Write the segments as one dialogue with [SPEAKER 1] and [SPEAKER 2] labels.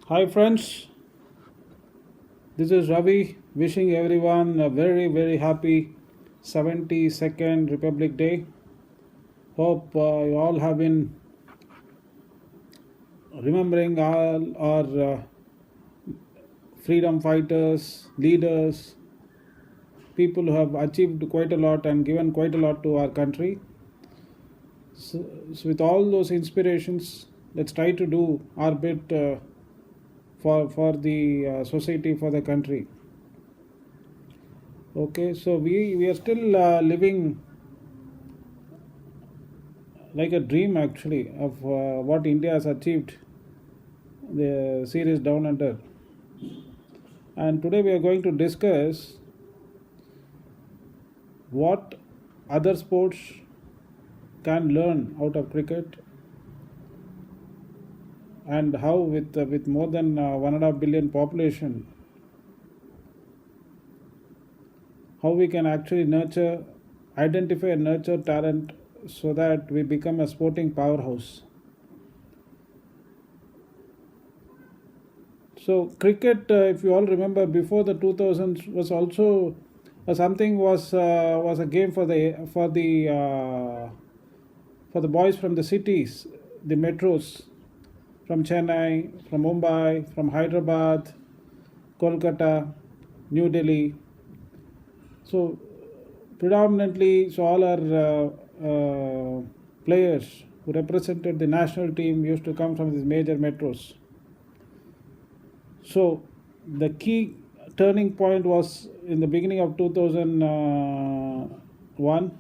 [SPEAKER 1] Hi, friends. This is Ravi wishing everyone a very happy 72nd Republic Day. Hope you all have been remembering all our freedom fighters, leaders, people who have achieved quite a lot and given quite a lot to our country. So with all those inspirations, let's try to do our bit for the society, for the country. Okay, so we are still living like a dream actually of what India has achieved, the series Down Under. And today we are going to discuss what other sports can learn out of cricket, and how with more than 1.5 billion population, how we can actually nurture, identify and nurture talent so that we become a sporting powerhouse. So cricket, if you all remember, before the 2000s was also something was a game for the boys from the cities, the metros, from Chennai, from Mumbai, from Hyderabad, Kolkata, New Delhi. So predominantly, so all our players who represented the national team used to come from these major metros. So the key turning point was in the beginning of 2001,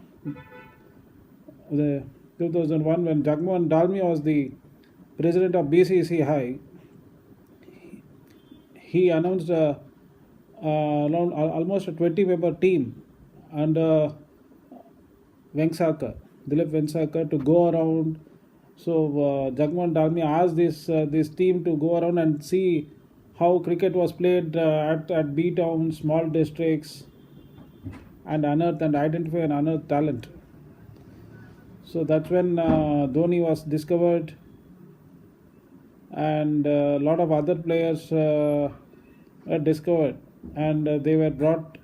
[SPEAKER 1] the 2001 when Jagmohan Dalmia was the president of BCCI. He announced around almost a 20-member team under Vengsarkar, Dilip Vengsarkar, to go around. So Jagmohan Dalmia asked this team to go around and see how cricket was played at B towns, small districts, and unearth and identify and unearth talent. So that's when Dhoni was discovered, and a lot of other players were discovered, and they were brought,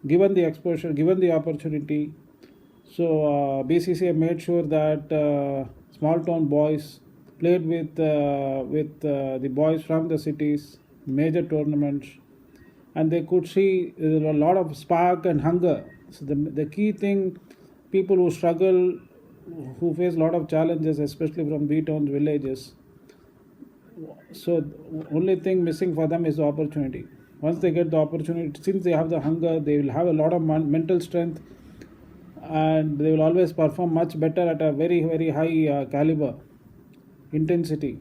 [SPEAKER 1] given the exposure, given the opportunity. So BCCI made sure that small town boys played with the boys from the cities, major tournaments, and they could see a lot of spark and hunger. So the key thing, people who struggle, who face a lot of challenges, especially from B towns, villages. So only thing missing for them is the opportunity. Once they get the opportunity, since they have the hunger, they will have a lot of mental strength, and they will always perform much better at a very high caliber, intensity.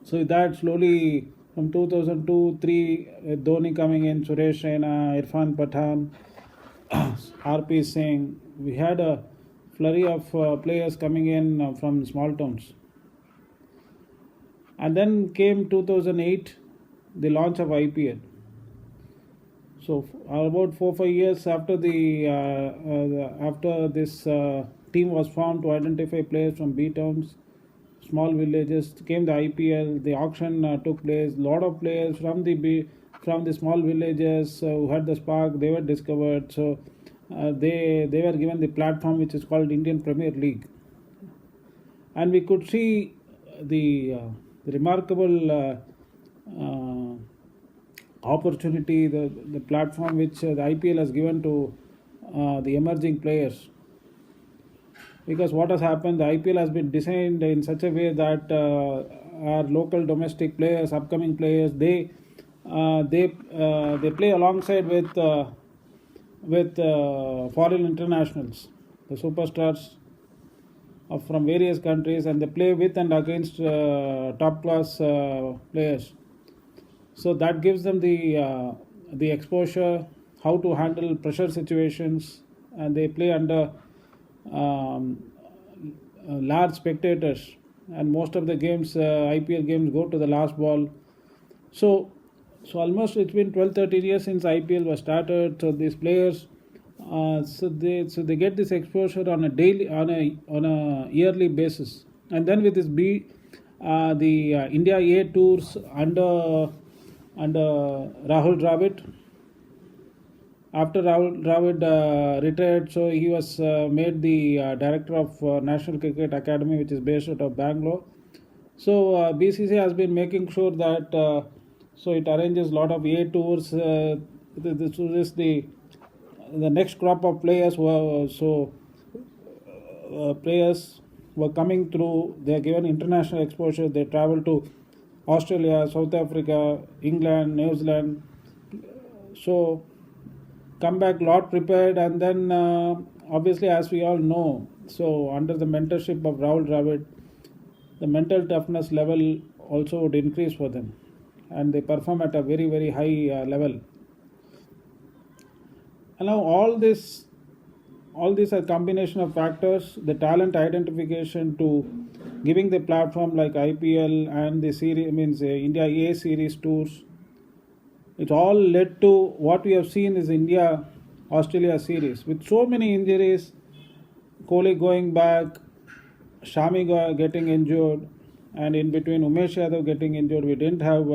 [SPEAKER 1] So with that, slowly from 2002-3, with Dhoni coming in, Suresh Raina, Irfan Pathan, RP Singh, we had a flurry of players coming in from small towns. And then came 2008, the launch of IPL. So about 4-5 years after after this team was formed to identify players from B towns, small villages, came the IPL. The auction took place. A lot of players from the small villages who had the spark, they were discovered. So they were given the platform which is called Indian Premier League, and we could see the remarkable opportunity, the platform which the IPL has given to the emerging players. Because what has happened, the IPL has been designed in such a way that our local domestic players, upcoming players, they play alongside with foreign internationals, the superstars from various countries, and they play with and against top class players. So that gives them the exposure, how to handle pressure situations, and they play under large spectators. And most of the games, IPL games, go to the last ball. So almost it's been 12-13 years since IPL was started. So these players, so they get this exposure on a yearly basis. And then with this B, the India A tours under Rahul Dravid. After Rahul Dravid retired, so he was made the director of National Cricket Academy, which is based out of Bangalore. So BCCI has been making sure that so it arranges a lot of A tours. This is the next crop of players who are players were coming through. They are given international exposure. They travel to Australia, South Africa, England, New Zealand. So come back lot prepared, and then obviously, as we all know, so under the mentorship of Rahul Dravid, the mental toughness level also would increase for them, and they perform at a very, very high level. And now all these are combination of factors: the talent identification to giving the platform like IPL and the series means India A series tours. It all led to what we have seen is India Australia series with so many injuries. Kohli going back, Shami getting injured, and in between Umesh Yadav getting injured. We didn't have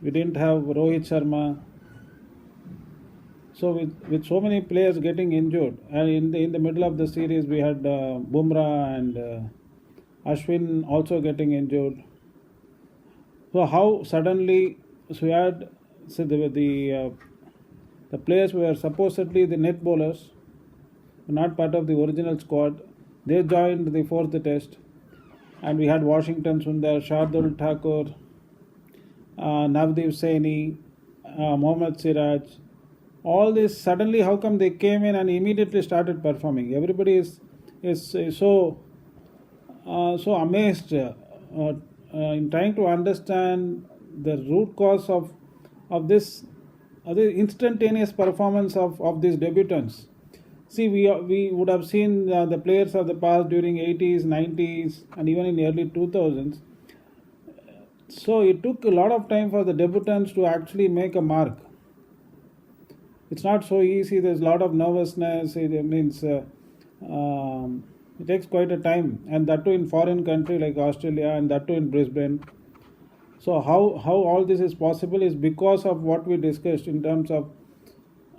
[SPEAKER 1] we didn't have Rohit Sharma. So with so many players getting injured, and in the middle of the series we had Bumrah and Ashwin also getting injured. So how suddenly, so we had the players were supposedly the net bowlers, not part of the original squad. They joined the fourth test, and we had Washington Sundar, Shardul Thakur, Navdeep Saini, Mohammad Siraj. All this suddenly, how come they came in and immediately started performing? Everybody is so amazed in trying to understand the root cause of this the instantaneous performance of these debutants. See, we would have seen the players of the past during 80s, 90s, and even in the early 2000s. So it took a lot of time for the debutants to actually make a mark. It's not so easy. There's a lot of nervousness. It means it takes quite a time, and that too in foreign country like Australia, and that too in Brisbane. So how all this is possible is because of what we discussed in terms of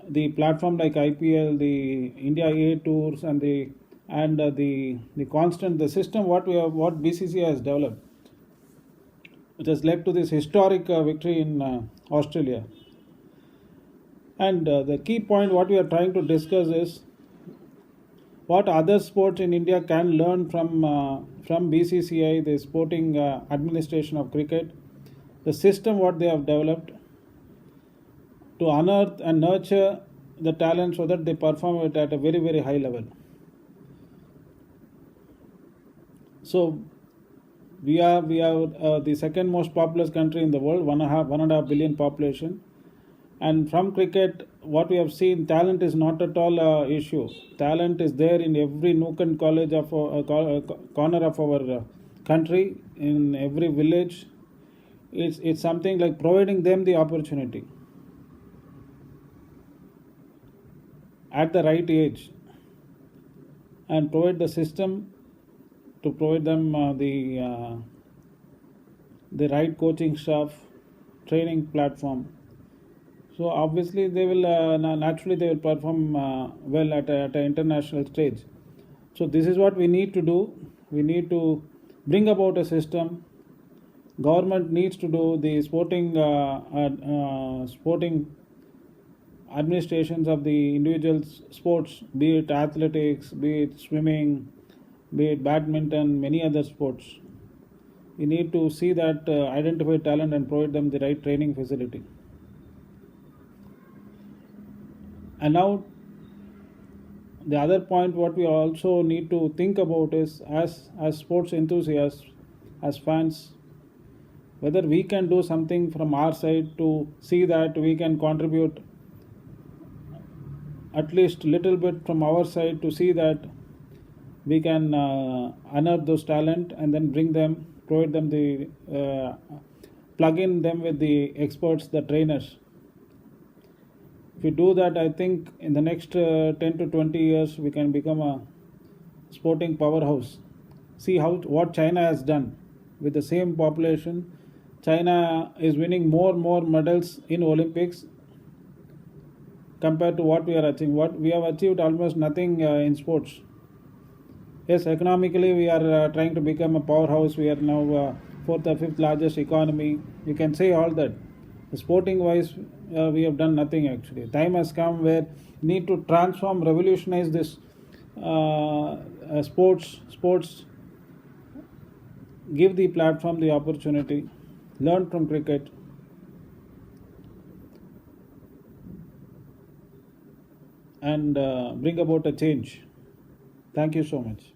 [SPEAKER 1] the platform like IPL, the India A tours, and the constant the system what BCCI has developed, which has led to this historic victory in Australia. And the key point what we are trying to discuss is what other sports in India can learn from BCCI, the sporting administration of cricket, the system what they have developed to unearth and nurture the talent so that they perform it at a very, very high level. So we are the second most populous country in the world, 1.5 billion population. And from cricket, what we have seen, talent is not at all an issue. Talent is there in every nook and corner of our country, in every village. It's something like providing them the opportunity at the right age, and provide the system to provide them the right coaching staff, training platform. So obviously they will naturally they will perform well at an international stage. So this is what we need to do. We need to bring about a system. Government needs to do the sporting administrations of the individual sports, be it athletics, be it swimming, be it badminton, many other sports. We need to see that identify talent and provide them the right training facility. And now the other point what we also need to think about is as sports enthusiasts, as fans, whether we can do something from our side to see that we can contribute at least little bit from our side to see that we can unearth those talent and then bring them, provide them the plug in them with the experts, the trainers. If we do that, I think in the next 10 to 20 years we can become a sporting powerhouse. See how what China has done with the same population. China is winning more medals in Olympics compared to what we are achieving. What we have achieved almost nothing in sports. Yes, economically we are trying to become a powerhouse. We are now fourth or fifth largest economy. You can say all that. Sporting wise, we have done nothing actually. Time has come where we need to transform, revolutionize this sports. Sports give the platform, the opportunity. Learn from cricket. And bring about a change. Thank you so much.